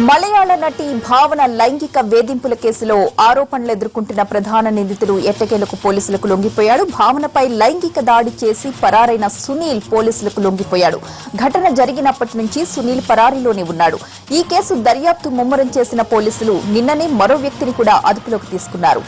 మలయాళ నటి భావన లైంగిక వేధింపుల కేసులో ఆరోపణలు ఎదుర్కొంటున్న ప్రధాన నిందితుడు ఎట్టకేలకు పోలీసులకు లొంగిపోయాడు. భావనపై లైంగిక దాడి చేసి పరారైన సునీల్ పోలీసులకు లొంగిపోయాడు. ఘటన జరిగినప్పటి నుంచి సునీల్ పరారీలోనే ఉన్నాడు. ఈ కేసు దర్యాప్తు ముమ్మరం చేసిన పోలీసులు నిన్ననే మరో వ్యక్తిని కూడా అదుపులోకి తీసుకున్నారు.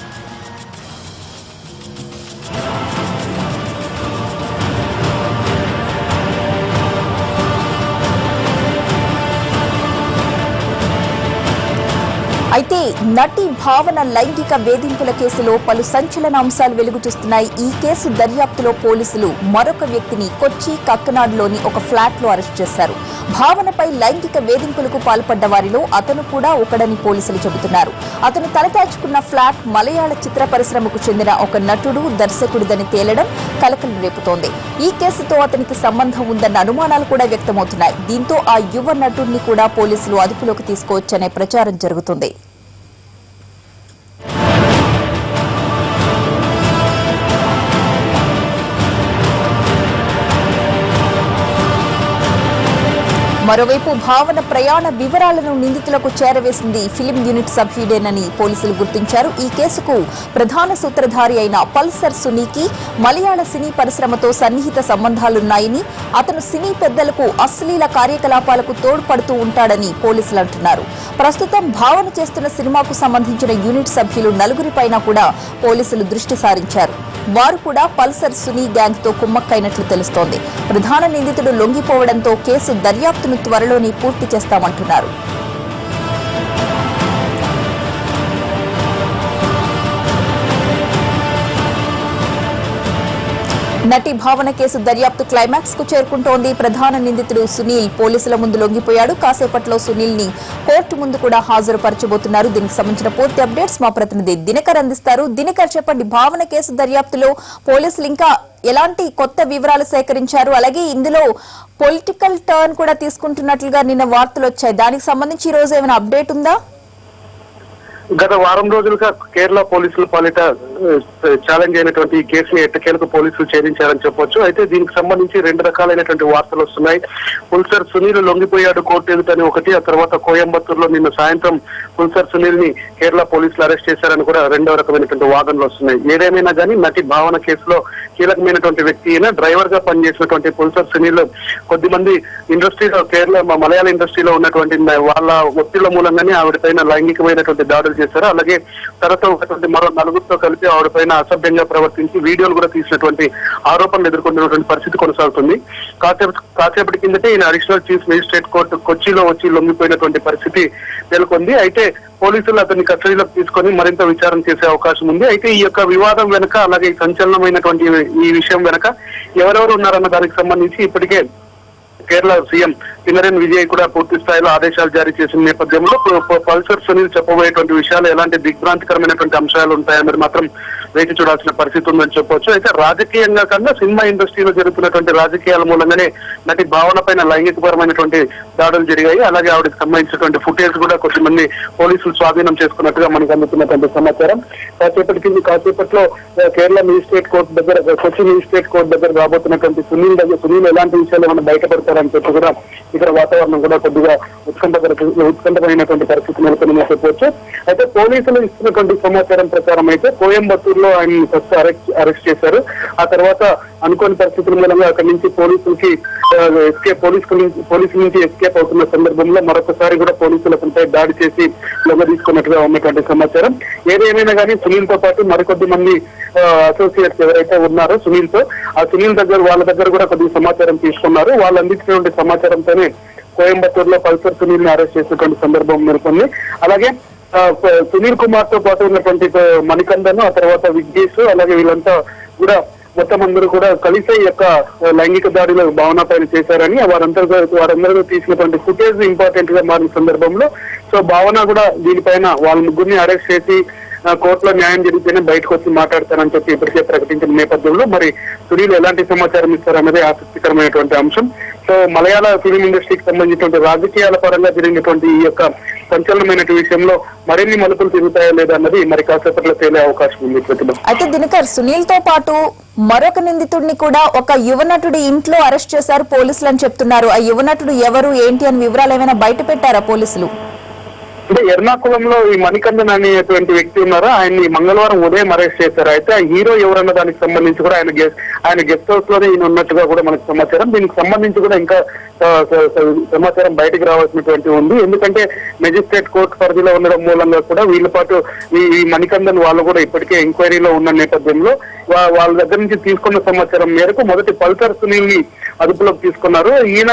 అయితే నటి భావన లైంగిక వేధింపుల కేసులో పలు సంచలన అంశాలు వెలుగు చూస్తున్నాయి. ఈ కేసు దర్యాప్తులో పోలీసులు మరొక వ్యక్తిని కొచ్చి కక్కనాడులోని ఒక ఫ్లాట్ లో అరెస్ట్ చేశారు. భావనపై లైంగిక వేధింపులకు పాల్పడ్డ వారిలో అతను కూడా ఒకడని పోలీసులు చెబుతున్నారు. అతను తలదాచుకున్న ఫ్లాట్ మలయాళ చిత్ర పరిశ్రమకు చెందిన ఒక నటుడు దర్శకుడిదని తేలడం కలకలం రేపుతోంది. ఈ కేసుతో అతనికి సంబంధం ఉందన్న అనుమానాలు కూడా వ్యక్తమవుతున్నాయి. దీంతో ఆ యువ నటుడిని కూడా పోలీసులు అదుపులోకి తీసుకోవచ్చనే ప్రచారం జరుగుతుంది. మరోవైపు భావన ప్రయాణ వివరాలను నిందితులకు చేరవేసింది ఫిలిం యూనిట్ సభ్యుడేనని పోలీసులు గుర్తించారు. ఈ కేసుకు ప్రధాన సూత్రధారి అయిన పల్సర్ సునీకి మలయాళ సినీ పరిశ్రమతో సన్నిహిత సంబంధాలున్నాయని, అతను సినీ పెద్దలకు అశ్లీల కార్యకలాపాలకు తోడ్పడుతూ ఉంటాడని పోలీసులు అంటున్నారు. ప్రస్తుతం భావన చేస్తున్న సినిమాకు సంబంధించిన యూనిట్ సభ్యులు నలుగురిపైన కూడా పోలీసులు దృష్టి సారించారు. వారు కూడా పల్సర్ సునీ గ్యాంగ్ తో కుమ్మక్కైనట్లు తెలుస్తోంది. ప్రధాన నిందితుడు లొంగిపోవడంతో కేసు దర్యాప్తును త్వరలోనే పూర్తి చేస్తామంటున్నారు. నటి భావన కేసు దర్యాప్తు క్లైమాక్స్ కు చేరుకుంటోంది. ప్రధాన నిందితుడు సునీల్ పోలీసుల ముందు లొంగిపోయాడు. కాసేపట్లో సునీల్ ని కోర్టు ముందు కూడా హాజరుపరచబోతున్నారు. దీనికి సంబంధించిన పూర్తి అప్డేట్స్ మా ప్రతినిధి దినకర్ అందిస్తారు. దినకర్, చెప్పండి, భావన కేసు దర్యాప్తులో పోలీసులు ఇంకా ఎలాంటి కొత్త వివరాలు సేకరించారు? అలాగే ఇందులో పొలిటికల్ టర్న్ కూడా తీసుకుంటున్నట్లుగా నిన్న వార్తలు వచ్చాయి. దానికి సంబంధించి ఈ రోజు ఏమైనా అప్డేట్ ఉందా? గత వారం రోజులుగా కేరళ పోలీసుల పాలిట ఛాలెంజ్ అయినటువంటి ఈ కేసుని ఎట్టకేలకు పోలీసులు ఛేదించారని చెప్పొచ్చు. అయితే దీనికి సంబంధించి రెండు రకాలైనటువంటి వార్తలు వస్తున్నాయి. పుల్సర్ సునీల్ లొంగిపోయాడు కోర్టు ఎదుటని ఒకటి, ఆ తర్వాత కోయంబత్తూరులో నిన్న సాయంత్రం పుల్సర్ సునీల్ ని కేరళ పోలీసులు అరెస్ట్ చేశారని కూడా రెండో రకమైనటువంటి వాదనలు వస్తున్నాయి. ఏదేమైనా కానీ నటి భావన కేసులో కీలకమైనటువంటి వ్యక్తి అయినా డ్రైవర్ గా పనిచేసినటువంటి పుల్సర్ సునీల్ కొద్దిమంది ఇండస్ట్రీలో కేరళ మలయాళ ఇండస్ట్రీలో ఉన్నటువంటి వాళ్ళ ఒత్తిళ్ల మూలంగానే ఆవిడపైన లైంగికమైనటువంటి దాడులు చేశారు. అలాగే తనతో ఉన్నటువంటి మరో నలుగురితో కలిపి ఆవిడ పైన అసభ్యంగా ప్రవర్తించి వీడియోలు కూడా తీసినటువంటి ఆరోపణలు ఎదుర్కొంటున్నటువంటి పరిస్థితి కొనసాగుతుంది. కాసేపటి కిందటే ఈయన అడిషనల్ చీఫ్ మేజిస్ట్రేట్ కోర్టు కొచ్చిలో వచ్చి లొంగిపోయినటువంటి పరిస్థితి నెలకొంది. అయితే పోలీసులు అతన్ని కస్టడీలోకి తీసుకొని మరింత విచారణ చేసే అవకాశం ఉంది. అయితే ఈ యొక్క వివాదం వెనక, అలాగే సంచలనమైనటువంటి ఈ విషయం వెనక ఎవరెవరు ఉన్నారన్న దానికి సంబంధించి ఇప్పటికే కేరళ సీఎం పినరయి విజయన్ కూడా పూర్తి స్థాయిలో ఆదేశాలు జారీ చేసిన నేపథ్యంలో పల్సర్ సునీల్ చెప్పబోయేటువంటి విషయాలు ఎలాంటి దిగ్భ్రాంతికరమైనటువంటి అంశాలు ఉంటాయన్నది మాత్రం వేచి చూడాల్సిన పరిస్థితి ఉందని చెప్పొచ్చు. అయితే రాజకీయంగా కన్నా సినిమా ఇండస్ట్రీలో జరుగుతున్నటువంటి రాజకీయాల మూలంగానే నటి భావన పైన లైంగికపరమైనటువంటి దాడులు జరిగాయి. అలాగే ఆవిడకి సంబంధించినటువంటి ఫుటేజ్ కూడా కొంతమంది పోలీసులు స్వాధీనం చేసుకున్నట్టుగా మనకు అందుతున్నటువంటి సమాచారం. కాసేపట్లో కేరళ మేజిస్ట్రేట్ కోర్టు దగ్గర, కొచ్చి మేజిస్ట్రేట్ కోర్టు దగ్గర రాబోతున్నటువంటి సునీల్ ఎలాంటి విషయాలు ఏమైనా బయటపడతారని చెప్పి కూడా ఇక్కడ వాతావరణం కూడా కొద్దిగా ఉత్కంఠమైనటువంటి పరిస్థితి నెలకొందని చెప్పవచ్చు. అయితే పోలీసులు ఇస్తున్నటువంటి సమాచారం ప్రకారం అయితే కోయంబత్తూరులో ఆయన ఫస్ట్ అరెస్ట్ చేశారు. ఆ తర్వాత అనుకోని పరిస్థితుల మూలంగా అక్కడి నుంచి పోలీసుల నుంచి ఎస్కేప్ అవుతున్న సందర్భంలో మరొకసారి కూడా పోలీసులు అతనిపై దాడి చేసి లొంగ తీసుకున్నట్టుగా ఉన్నటువంటి సమాచారం. ఏదేమైనా కానీ సునీల్ తో పాటు మరికొద్ది మంది అసోసియేట్స్ ఎవరైతే ఉన్నారో సునీల్ తో, ఆ సునీల్ వాళ్ళ దగ్గర కూడా కొద్దిగా సమాచారం తీసుకున్నారు. వాళ్ళు అందించినటువంటి సమాచారంతోనే కోయంబత్తూరులో పల్సర్ సునీల్ ని అరెస్ట్ చేసినటువంటి సందర్భం నెలకొంది. అలాగే సునీల్ కుమార్ తో పాటు ఉన్నటువంటి మణికందన్, ఆ తర్వాత విఘ్నేష్, అలాగే వీళ్ళంతా కూడా మొత్తం అందరూ కూడా కలిసి ఈ యొక్క లైంగిక దాడిలో భావన పైన చేశారని వారందరూ తీసినటువంటి ఫుటేజ్ ఇంపార్టెంట్ గా మారిన సందర్భంలో సో భావన కూడా దీనిపైన వాళ్ళ ముగ్గురిని అరెస్ట్ చేసి కోర్టులో న్యాయం జరిగితేనే బయటకు వచ్చి మాట్లాడతానని చెప్పి ఇప్పటికే ప్రకటించిన నేపథ్యంలో మరి సునీల్ ఎలాంటి సమాచారం ఇస్తారన్నది ఆసక్తికరమైనటువంటి అంశం. సో మలయాళ ఫిలిం ఇండస్ట్రీకి సంబంధించినటువంటి రాజకీయాల పరంగా జరిగినటువంటి ఈ యొక్క సంచలనమైన విషయంలో మరిన్ని మలుపులు తిరుగుతాయో లేదా అన్నది మరి కాసేపట్లో తేలే అవకాశం ఉంది. ప్రతిభ అయితే దినకర్, సునీల్ తో పాటు మరొక నిందితుడిని కూడా ఒక యువనటుడి ఇంట్లో అరెస్ట్ చేశారు పోలీసులు అని చెప్తున్నారు. ఆ యువనటుడు ఎవరు, ఏంటి అని వివరాలు ఏమైనా బయట పెట్టారా పోలీసులు? అంటే ఎర్నాకుళంలో ఈ మణికందన్ అనేటువంటి వ్యక్తి ఉన్నారో ఆయన్ని మంగళవారం ఉదయం అరెస్ట్ చేశారు. అయితే ఆ హీరో ఎవరన్న దానికి సంబంధించి కూడా ఆయన గెస్ట్ హౌస్ లోనే ఈయన ఉన్నట్టుగా కూడా మనకు సమాచారం. దీనికి సంబంధించి కూడా ఇంకా సమాచారం బయటకు రావాల్సినటువంటి ఉంది. ఎందుకంటే మెజిస్ట్రేట్ కోర్టు పరిధిలో ఉండడం మూలంగా కూడా వీళ్ళ పాటు ఈ మణికందన్ వాళ్ళు కూడా ఇప్పటికే ఎంక్వైరీలో ఉన్న నేపథ్యంలో వాళ్ళ దగ్గర నుంచి తీసుకున్న సమాచారం మేరకు మొదటి పల్సర్ సునీల్ ని అదుపులోకి తీసుకున్నారు. ఈయన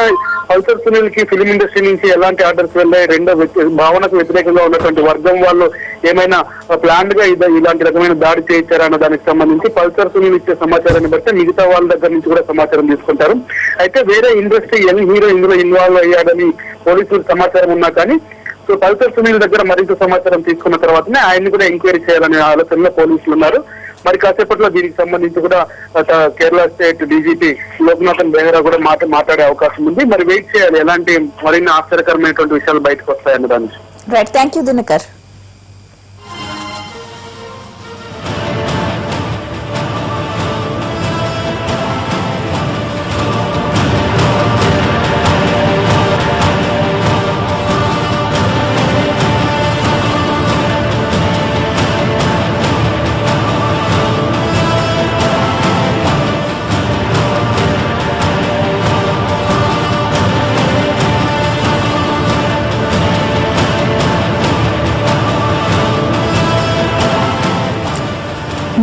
పల్సర్ సునీల్ కి ఫిలిం ఇండస్ట్రీ నుంచి ఎలాంటి ఆర్డర్స్ వెళ్ళాయి, రెండో భావనకు వ్యతిరేకంగా ఉన్నటువంటి వర్గం వాళ్ళు ఏమైనా ప్లాన్ గా ఇలాంటి రకమైన దాడి చేయించారా అన్న దానికి సంబంధించి పల్సర్ సునీల్ ఇచ్చే సమాచారాన్ని బట్టి మిగతా వాళ్ళ దగ్గర నుంచి కూడా సమాచారం తీసుకుంటారు. అయితే వేరే ఇండస్ట్రీ యంగ్ హీరో ఇందులో ఇన్వాల్వ్ అయ్యాడని పోలీసులకు సమాచారం ఉన్నా కానీ సో పల్సర్ సునీల్ దగ్గర మరింత సమాచారం తీసుకున్న తర్వాతనే ఆయన్ని కూడా ఎంక్వైరీ చేయాలనే ఆలోచనలో పోలీసులు ఉన్నారు. మరి కాసేపట్లో దీనికి సంబంధించి కూడా కేరళ స్టేట్ డీజీపీ లోక్నాథన్ బెహ్రా కూడా మాట్లాడే అవకాశం ఉంది. మరి వెయిట్ చేయాలి ఎలాంటి మరిన్ని ఆశ్చర్యకరమైనటువంటి విషయాలు బయటకు వస్తాయన్న దాని. Right, thank you Dinakar.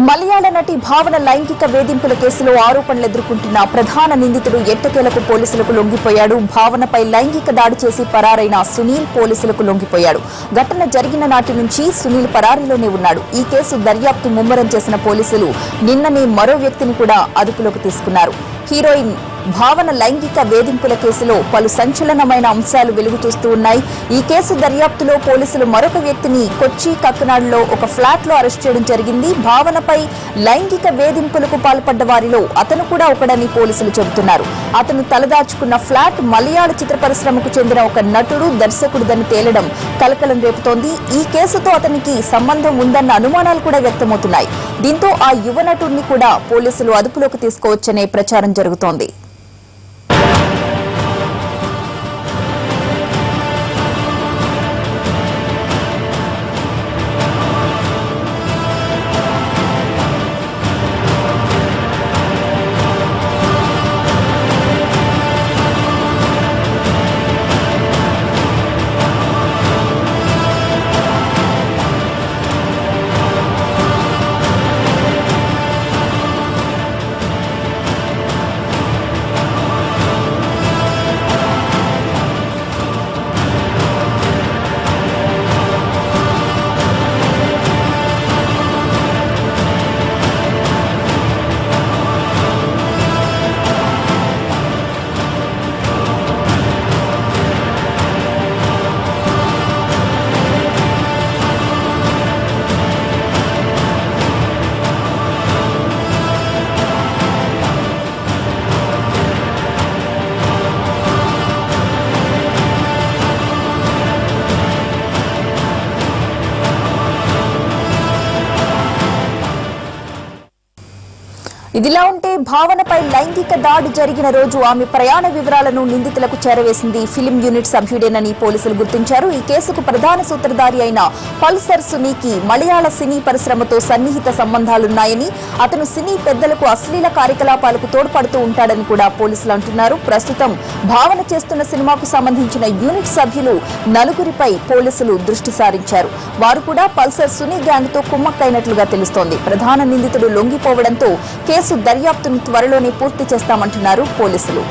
Malayala నటి భావన లైంగిక వేధింపుల కేసులో ఆరోపణలు ఎదుర్కొంటున్న ప్రధాన నిందితుడు ఎట్టకేలకు పోలీసులకు లొంగిపోయాడు. భావనపై లైంగిక దాడి చేసి పరారైన సునీల్ పోలీసులకు లొంగిపోయాడు. ఘటన జరిగిన నాటి నుంచి సునీల్ పరారీలోనే ఉన్నాడు. ఈ కేసు దర్యాప్తు ముమ్మరం చేసిన పోలీసులు నిన్ననే మరో వ్యక్తిని కూడా అదుపులోకి తీసుకున్నారు. హీరోయిన్ భావన లైంగిక వేధింపుల కేసులో పలు సంచలనమైన అంశాలు వెలుగు చూస్తూ ఉన్నాయి. ఈ కేసు దర్యాప్తులో పోలీసులు మరొక వ్యక్తిని కొచ్చి కక్కనాడులో ఒక ఫ్లాట్ లో అరెస్ట్ చేయడం జరిగింది. భావనపై లైంగిక వేధింపులకు పాల్పడ్డ వారిలో అతను కూడా ఒకడని పోలీసులు చెబుతున్నారు. అతను తలదాచుకున్న ఫ్లాట్ మలయాళ చిత్ర పరిశ్రమకు చెందిన ఒక నటుడు దర్శకుడిదని తేలడం కలకలం రేపుతోంది. ఈ కేసుతో అతనికి సంబంధం ఉందన్న అనుమానాలు కూడా వ్యక్తమవుతున్నాయి. దీంతో ఆ యువ నటుడిని కూడా పోలీసులు అదుపులోకి తీసుకోవచ్చనే ప్రచారం జరుగుతోంది. ఇదిలా ఉంటే భావనపై లైంగిక దాడి జరిగిన రోజు ఆమె ప్రయాణ వివరాలను నిందితులకు చేరవేసింది ఫిలిం యూనిట్ సభ్యుడేనని పోలీసులు గుర్తించారు. ఈ కేసుకు ప్రధాన సూత్రధారి అయిన పల్సర్ సునీకి మలయాళ సినీ పరిశ్రమతో సన్నిహిత సంబంధాలున్నాయని, అతను సినీ పెద్దలకు అశ్లీల కార్యకలాపాలకు తోడ్పడుతూ ఉంటాడని కూడా పోలీసులు అంటున్నారు. ప్రస్తుతం భావన చేస్తున్న సినిమాకు సంబంధించిన యూనిట్ సభ్యులు నలుగురిపై పోలీసులు దృష్టి సారించారు. వారు కూడా పల్సర్ సునీ గ్యాంగ్ తో కుమ్మక్కైనట్లుగా తెలుస్తోంది. ప్రధాన నిందితుడు లొంగిపోవడంతో కేసు దర్యాప్తును త్వరలోనే పూర్తి చేస్తామంటున్నారు పోలీసులు.